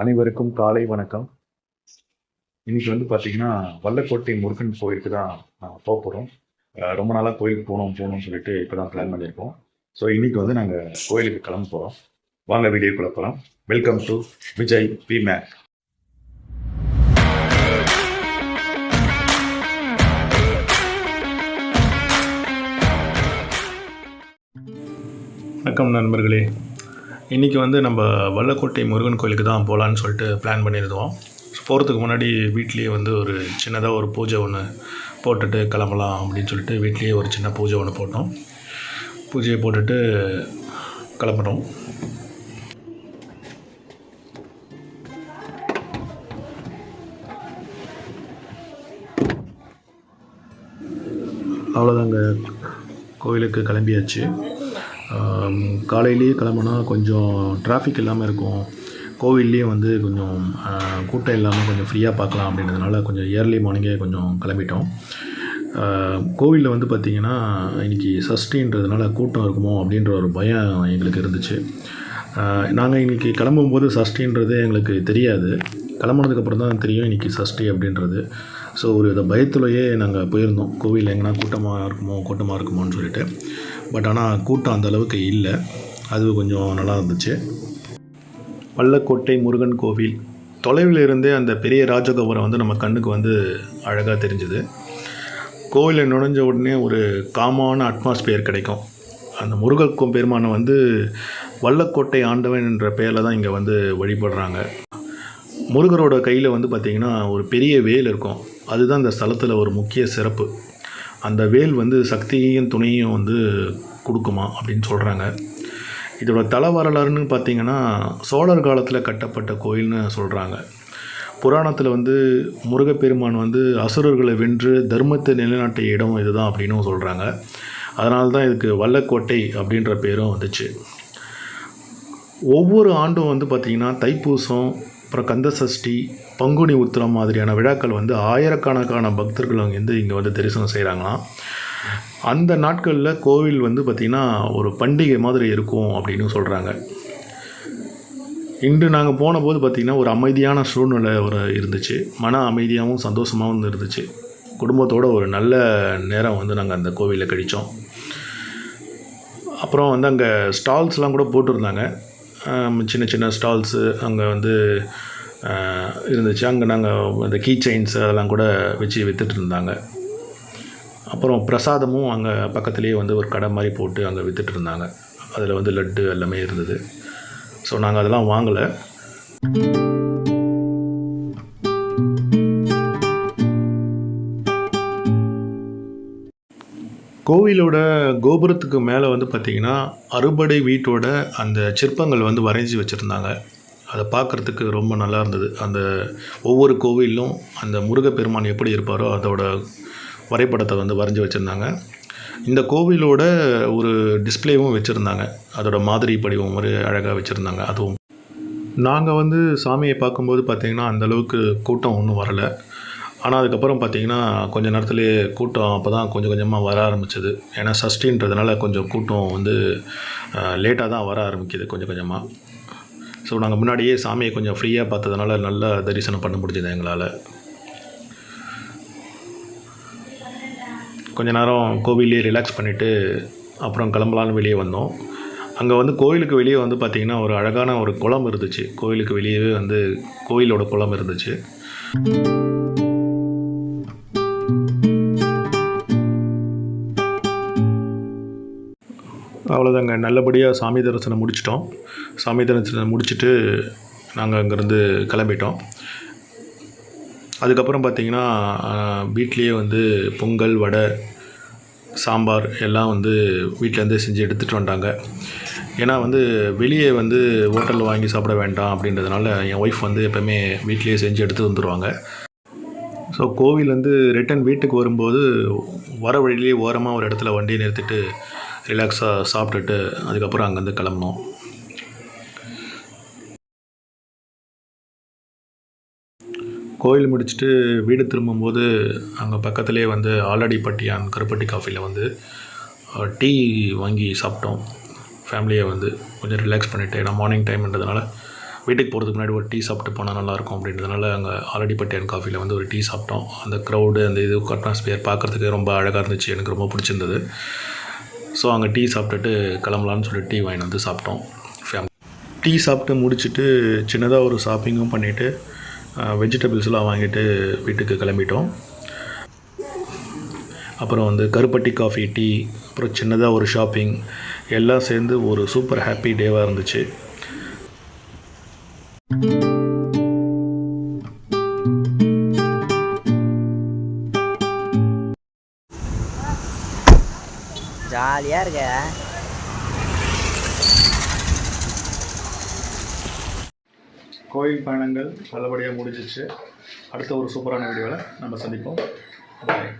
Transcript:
அனைவருக்கும் காலை வணக்கம். இன்னைக்கு பார்த்தீங்கன்னா, வல்லக்கோட்டை முருகன் கோயிலுக்கு தான் போகிறோம். ரொம்ப நாளாக கோயிலுக்கு போகணும்னு சொல்லிட்டு இப்போ தான் பிளான் பண்ணியிருக்கோம். ஸோ இன்னைக்கு நாங்கள் கோயிலுக்கு கிளம்ப போகிறோம். வாங்க வீடியோக்குள்ள போகிறோம். வெல்கம் டு விஜய் பி மேக். வணக்கம் நண்பர்களே. இன்றைக்கி நம்ம வல்லக்கோட்டை முருகன் கோயிலுக்கு தான் போகலான்னு சொல்லிட்டு பிளான் பண்ணியிருந்தோம். போகிறதுக்கு முன்னாடி வீட்லேயே ஒரு சின்னதாக ஒரு பூஜை ஒன்று போட்டுட்டு கிளம்பலாம் அப்படின்னு சொல்லிட்டு வீட்லேயே ஒரு சின்ன பூஜை ஒன்று போட்டோம். பூஜையை போட்டுட்டு கிளம்புறோம். அவ்வளோதாங்க, கோயிலுக்கு கிளம்பியாச்சு. காலையிலேயே கிளம்புனா கொஞ்சம் டிராஃபிக் இல்லாமல் இருக்கும். கோவில்லேயே கொஞ்சம் கூட்டம் இல்லாமல் கொஞ்சம் ஃப்ரீயாக பார்க்கலாம் அப்படின்றதுனால கொஞ்சம் ஏர்லி மார்னிங்கே கொஞ்சம் கிளம்பிட்டோம். கோவிலில் பார்த்திங்கன்னா இன்றைக்கி சஷ்டின்றதுனால கூட்டம் இருக்குமோ அப்படின்ற ஒரு பயம் எங்களுக்கு இருந்துச்சு. நாங்கள் இன்றைக்கி கிளம்பும்போது சஷ்டின்றது எங்களுக்கு தெரியாது. கிளம்புனதுக்கப்புறம் தான் தெரியும் இன்றைக்கி சஷ்டி அப்படின்றது. ஸோ ஒரு வித பயத்துலையே நாங்கள் போயிருந்தோம். கோவில் எங்கன்னா கூட்டமாக இருக்குமோன்னு சொல்லிட்டு. பட் ஆனால் கூட்டம் அந்தளவுக்கு இல்லை. அது கொஞ்சம் நல்லா இருந்துச்சு. வல்லக்கோட்டை முருகன் கோவில் தொலைவில் இருந்தே அந்த பெரிய ராஜகோபுரம் நம்ம கண்ணுக்கு அழகாக தெரிஞ்சுது. கோவிலில் நுழைஞ்ச உடனே ஒரு காமான அட்மாஸ்பியர் கிடைக்கும். அந்த முருகன் பெருமானை வல்லக்கோட்டை ஆண்டவன் என்ற பெயரில் தான் இங்கே வழிபடுறாங்க. முருகரோட கையில் பார்த்திங்கன்னா ஒரு பெரிய வேல் இருக்கும். அதுதான் இந்த ஸ்தலத்தில் ஒரு முக்கிய சிறப்பு. அந்த வேல் சக்தியையும் துணையும் கொடுக்குமா அப்படின்னு சொல்கிறாங்க. இதோட தல வரலாறுன்னு பார்த்திங்கன்னா சோழர் காலத்தில் கட்டப்பட்ட கோயில்னு சொல்கிறாங்க. புராணத்தில் முருகப்பெருமான் அசுரர்களை வென்று தர்மத்தை நிலைநாட்டிய இடம் இதுதான் அப்படின்னும் சொல்கிறாங்க. அதனால தான் இதுக்கு வல்லக்கோட்டை அப்படின்ற பேரும் வந்துச்சு. ஒவ்வொரு ஆண்டும் பார்த்திங்கன்னா தைப்பூசம், அப்புறம் கந்த சஷ்டி, பங்குனி உத்திரம் மாதிரியான விழாக்கள் ஆயிரக்கணக்கான பக்தர்கள் இங்கே தரிசனம் செய்கிறாங்களாம். அந்த நாட்களில் கோவில் பார்த்திங்கன்னா ஒரு பண்டிகை மாதிரி இருக்கும் அப்படின்னு சொல்கிறாங்க. இன்று நாங்கள் போனபோது பார்த்திங்கன்னா ஒரு அமைதியான சூழ்நிலை இருந்துச்சு. மன அமைதியாகவும் சந்தோஷமாகவும் இருந்துச்சு. குடும்பத்தோடு ஒரு நல்ல நேரம் நாங்கள் அந்த கோவிலில் கழித்தோம். அப்புறம் அங்கே ஸ்டால்ஸ்லாம் கூட போட்டிருந்தாங்க. சின்ன சின்ன ஸ்டால்ஸு அங்கே இருந்துச்சு. அங்கே நாங்கள் அந்த கீ செயின்ஸ் அதெல்லாம் கூட வச்சு விற்றுட்டு இருந்தாங்க. அப்புறம் பிரசாதமும் அங்கே பக்கத்துலேயே ஒரு கடை மாதிரி போட்டு அங்கே விற்றுட்டு இருந்தாங்க. அதில் லட்டு எல்லாமே இருந்தது. ஸோ நாங்கள் அதெல்லாம் வாங்கலை. கோவிலோட கோபுரத்துக்கு மேலே பார்த்திங்கன்னா அறுபடை வீட்டோட அந்த சிற்பங்கள் வரைஞ்சி வச்சுருந்தாங்க. அதை பார்க்குறதுக்கு ரொம்ப நல்லா இருந்தது. அந்த ஒவ்வொரு கோவிலும் அந்த முருகப்பெருமான் எப்படி இருப்பாரோ அதோட வரைபடத்தை வரைஞ்சி வச்சுருந்தாங்க. இந்த கோவிலோட ஒரு டிஸ்பிளேவும் வச்சுருந்தாங்க. அதோட மாதிரி படிவம் ஒரு அழகாக வச்சுருந்தாங்க. அதுவும் நாங்கள் சாமியை பார்க்கும்போது பார்த்திங்கன்னா அந்தளவுக்கு கூட்டம் ஒன்றும் வரலை. ஆனால் அதுக்கப்புறம் பார்த்திங்கன்னா கொஞ்சம் நேரத்துலேயே கூட்டம் அப்போ தான் கொஞ்சம் கொஞ்சமாக வர ஆரம்பிச்சது. ஏன்னா சஷ்டின்றதுனால கொஞ்சம் கூட்டம் லேட்டாக தான் வர ஆரம்பிக்குது கொஞ்சம் கொஞ்சமாக. ஸோ நாங்கள் முன்னாடியே சாமியை கொஞ்சம் ஃப்ரீயாக பார்த்ததுனால நல்லா தரிசனம் பண்ண முடிஞ்சது எங்களால். கொஞ்ச நேரம் கோவிலே ரிலாக்ஸ் பண்ணிவிட்டு அப்புறம் கிளம்பலான்னு வெளியே வந்தோம். அங்கே கோயிலுக்கு வெளியே பார்த்திங்கன்னா ஒரு அழகான ஒரு குளம் இருந்துச்சு. கோயிலுக்கு வெளியவே கோயிலோட குளம் இருந்துச்சு. அவ்வளோதாங்க, நல்லபடியாக சாமி தரிசனம் முடிச்சிட்டோம். சாமி தரிசனம் முடிச்சுட்டு நாங்கள் அங்கேருந்து கிளம்பிட்டோம். அதுக்கப்புறம் பார்த்திங்கன்னா வீட்லேயே பொங்கல், வடை, சாம்பார் எல்லாம் வீட்டிலேருந்தே செஞ்சு எடுத்துகிட்டு வந்தாங்க. ஏன்னா வெளியே ஹோட்டலில் வாங்கி சாப்பிட வேண்டாம் அப்படின்றதுனால என் ஒய்ஃப் எப்போவுமே வீட்லேயே செஞ்சு எடுத்து வந்துடுவாங்க. ஸோ கோவில் ரிட்டன் வீட்டுக்கு வரும்போது வர வழியிலே ஓரமாக ஒரு இடத்துல வண்டியை நிறுத்திட்டு ரிலாக்ஸாக சாப்பிட்டுட்டு அதுக்கப்புறம் அங்கேருந்து கிளம்புனோம். கோயில் முடிச்சுட்டு வீடு திரும்பும்போது அங்கே பக்கத்துலேயே ஆலடிப்பட்டியான் கருப்பட்டி காஃபியில் டீ வாங்கி சாப்பிட்டோம். ஃபேமிலியை கொஞ்சம் ரிலாக்ஸ் பண்ணிவிட்டு, ஏன்னா மார்னிங் டைம்ன்றதுனால வீட்டுக்கு போகிறதுக்கு முன்னாடி ஒரு டீ சாப்பிட்டு போனால் நல்லாயிருக்கும் அப்படின்றதுனால அங்கே ஆலடிப்பட்டி அண்ட் காஃபியில் வந்து ஒரு டீ சாப்பிட்டோம். அந்த க்ரௌடு அந்த இது அட்மாஸ்பியர் பார்க்குறதுக்கு ரொம்ப அழகாக இருந்துச்சு, எனக்கு ரொம்ப பிடிச்சிருந்தது. ஸோ அங்கே டீ சாப்பிட்டுட்டு கிளம்பலான்னு சொல்லி டீ வாங்கி வந்து சாப்பிட்டோம். டீ சாப்பிட்டு முடிச்சுட்டு சின்னதாக ஒரு ஷாப்பிங்கும் பண்ணிவிட்டு வெஜிடபிள்ஸ்லாம் வாங்கிட்டு வீட்டுக்கு கிளம்பிட்டோம். அப்புறம் வந்து கருப்பட்டி காஃபி, டீ, அப்புறம் சின்னதாக ஒரு ஷாப்பிங் எல்லாம் சேர்ந்து ஒரு சூப்பர் ஹாப்பி டேவாக இருந்துச்சு. ஜாலியாக இருக்க. கோயில் பயணங்கள் நல்லபடியாக முடிஞ்சிச்சு. அடுத்த ஒரு சூப்பரான வீடியோவில் நம்ம சந்திப்போம். பாய்.